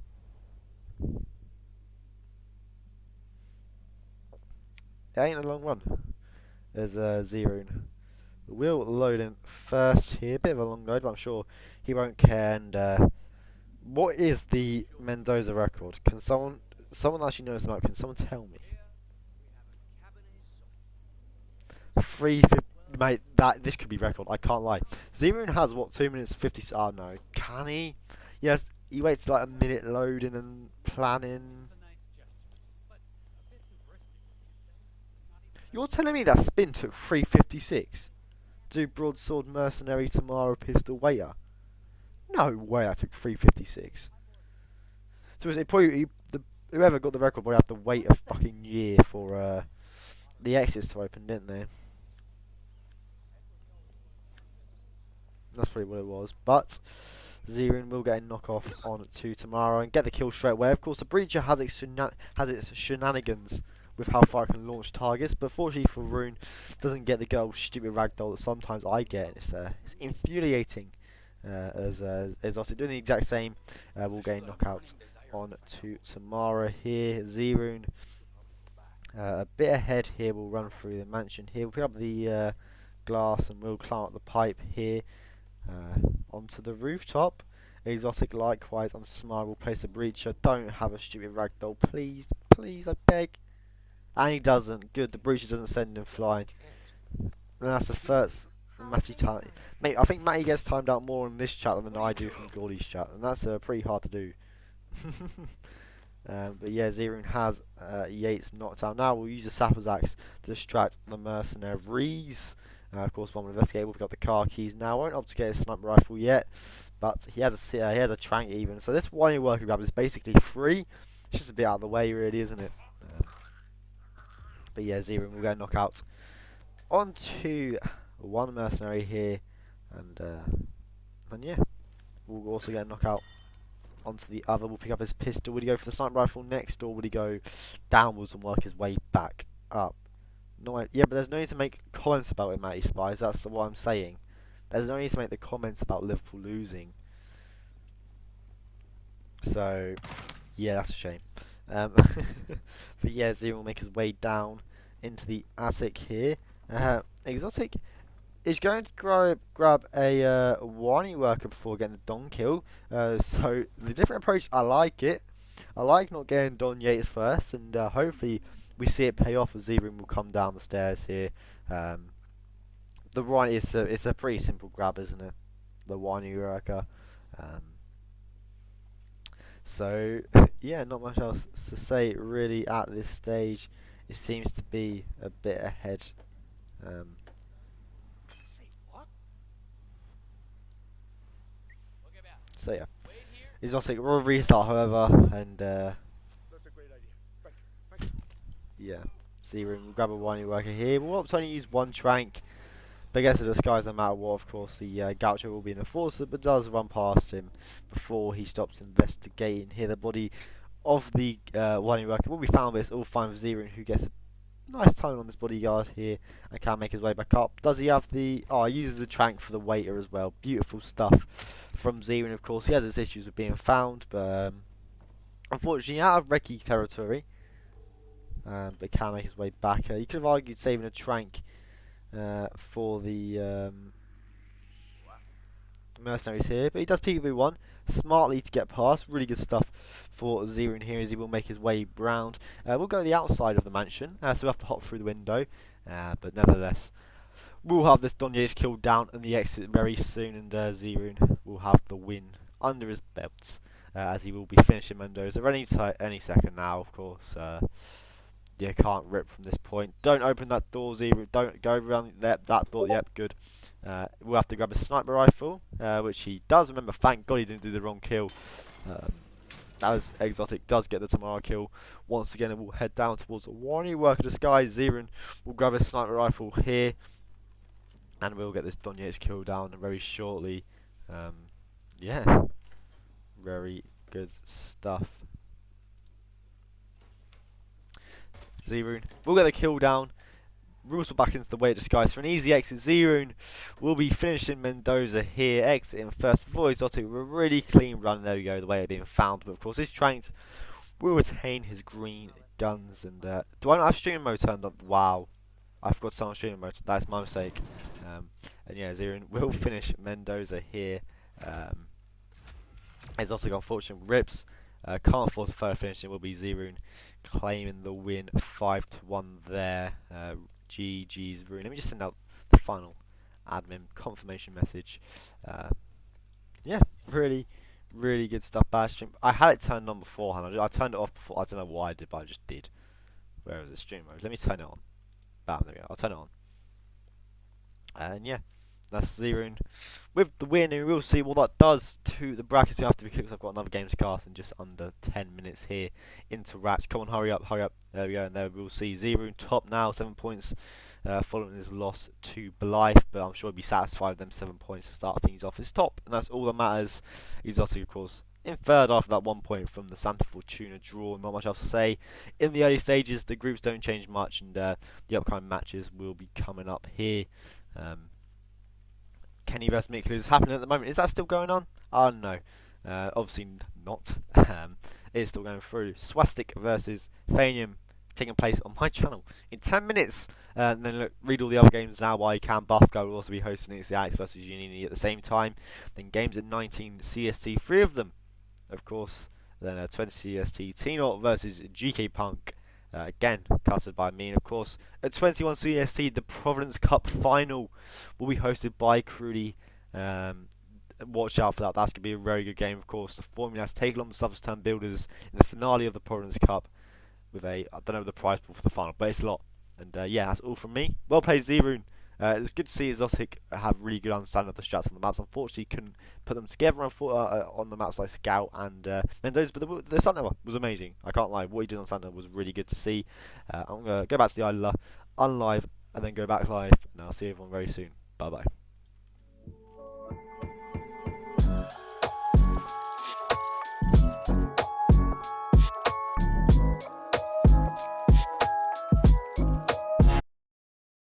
It ain't a long run. There's zRune. We'll load in first here. Bit of a long load, but I'm sure he won't care. And what is the Mendoza record? Can someone actually knows the map? Can someone tell me? 350. Mate, this could be record. I can't lie. zRune has what, 2 minutes 50. Oh no, can he? Yes, he waits like a minute loading and planning. You're telling me that spin took 356? Do broadsword mercenary Tamara pistol waiter? No way, I took 356. So it probably whoever got the record probably have to wait a fucking year for the exits to open, didn't they? That's probably what it was. But zRune will get a knockoff on to Tamara and get the kill straight away. Of course, the Breacher has its shenanigans with how far it can launch targets, but fortunately for Rune, doesn't get the girl stupid ragdoll that sometimes I get. It's infuriating. As obviously doing the exact same, we'll get a knockout on to Tamara here. zRune a bit ahead here. We'll run through the mansion here. We'll pick up the glass and we'll climb up the pipe here onto the rooftop. Exotic likewise on Smile will place the breacher. Don't have a stupid ragdoll, please, please, I beg. And he doesn't. Good, the breacher doesn't send him flying. And that's the first Matty time. Mate, I think Matty gets timed out more in this chat than I do from Gordy's chat, and that's pretty hard to do. But yeah, zRune has Yates knocked out. Now we'll use the Sapper's Axe to distract the mercenaries. Of course, one will investigate. We've got the car keys now. Won't opt to get his sniper rifle yet, but he has a trank even. So this one worker grab is basically free. It's just a bit out of the way, really, isn't it? But yeah, zRune will go knockout onto one mercenary here, and yeah, we'll also get a knockout onto the other. We'll pick up his pistol. Would he go for the sniper rifle next, or would he go downwards and work his way back up? No, yeah, but there's no need to make comments about it, Matty Spies. That's what I'm saying. There's no need to make the comments about Liverpool losing. So, yeah, that's a shame. But yeah, zRune will make his way down into the attic here. Xotic is going to grab a whiny worker before getting the Don kill. So the different approach, I like it. I like not getting Don Yates first, and hopefully we see it pay off as zRune will come down the stairs here. The whiny is it's a pretty simple grab, isn't it? The whiny worker. So yeah, not much else to say really at this stage. It seems to be a bit ahead. So yeah, Xotic will restart, however, and yeah, zRune will grab a whiny worker here. We'll opt to only use one trank, but I guess it disguise no matter what. Of course, the Gaucho will be an enforcer, but does run past him before he stops investigating. Here, the body of the whiny worker will be found, but it's all fine with zRune, who gets a nice time on this bodyguard here and can make his way back up. Does he have the... Oh, he uses the trank for the waiter as well. Beautiful stuff from zRune, of course. He has his issues with being found, but unfortunately out of Reki territory. But can make his way back. You could have argued saving a trank for the mercenaries here, but he does peekaboo one smartly to get past. Really good stuff for zRune here as he will make his way round. We'll go to the outside of the mansion, so we'll have to hop through the window, but nevertheless we'll have this Don Yates killed down and the exit very soon, and zRune will have the win under his belt as he will be finishing Mendoza any second now, of course. Yeah, can't rip from this point. Don't open that door, zRune. Don't go around that door. Yep, good. We'll have to grab a sniper rifle, which he does. Remember, thank God he didn't do the wrong kill. As Xotic does get the tomorrow kill. Once again, it will head down towards a whiny worker disguise. zRune will grab a sniper rifle here, and we'll get this Don Yates kill down very shortly. Yeah, very good stuff. zRune will get the kill down. Rules will back into the way disguise for an easy exit. zRune will be finishing Mendoza here, exiting first before Xotic with a really clean run. There we go, the way of being found. But of course, this tranked will retain his green guns. And do I not have streaming mode turned on? Wow, I forgot to turn on streaming mode. That's my mistake. And yeah, zRune will finish Mendoza here. Xotic unfortunately rips. Can't force a further finish. It will be zRune claiming the win 5-1 there. GG's Rune. Let me just send out the final admin confirmation message. Yeah, really good stuff. Bad stream. I had it turned on beforehand. I turned it off before. I don't know why I did, but I just did. Where is the stream mode? Let me turn it on. Bam, there we go. I'll turn it on. And yeah, that's zRune with the win, and we'll see what that does to the brackets. You have to be quick because I've got another game to cast in just under 10 minutes here into Ratch. Come on, hurry up. There we go, and there we'll see zRune top now, 7 points following his loss to Blythe, but I'm sure he'll be satisfied with them 7 points to start things off his top, and that's all that matters. Xotic, of course, in third after that 1 point from the Santa Fortuna draw. Not much else to say. In the early stages, the groups don't change much, and the upcoming matches will be coming up here. Kenny vs Mikkel is happening at the moment. Is that still going on? Oh no, obviously not. It is still going through. Swastik versus Fanium taking place on my channel in 10 minutes. And then look, read all the other games now while you can. Buffco will also be hosting it. It's the Alex versus Unini at the same time. Then games at 19 CST, 3 of them, of course. Then 20 CST, T-Naught versus GK Punk. again, casted by me. And of course, at 21 CSC, the Providence Cup final will be hosted by Crudy. Watch out for that. That's going to be a very good game, of course. The Formula has taken on the Southern Builders in the finale of the Providence Cup with I don't know the prize pool for the final, but it's a lot. And yeah, that's all from me. Well played, zRune. It was good to see xotiicxg have really good understanding of the strats on the maps. Unfortunately, couldn't put them together on the maps like Scout and Mendoza, but the Santa was amazing. I can't lie. What he did on Santa was really good to see. I'm going to go back to the island, unlive, and then go back live. And I'll see everyone very soon. Bye-bye.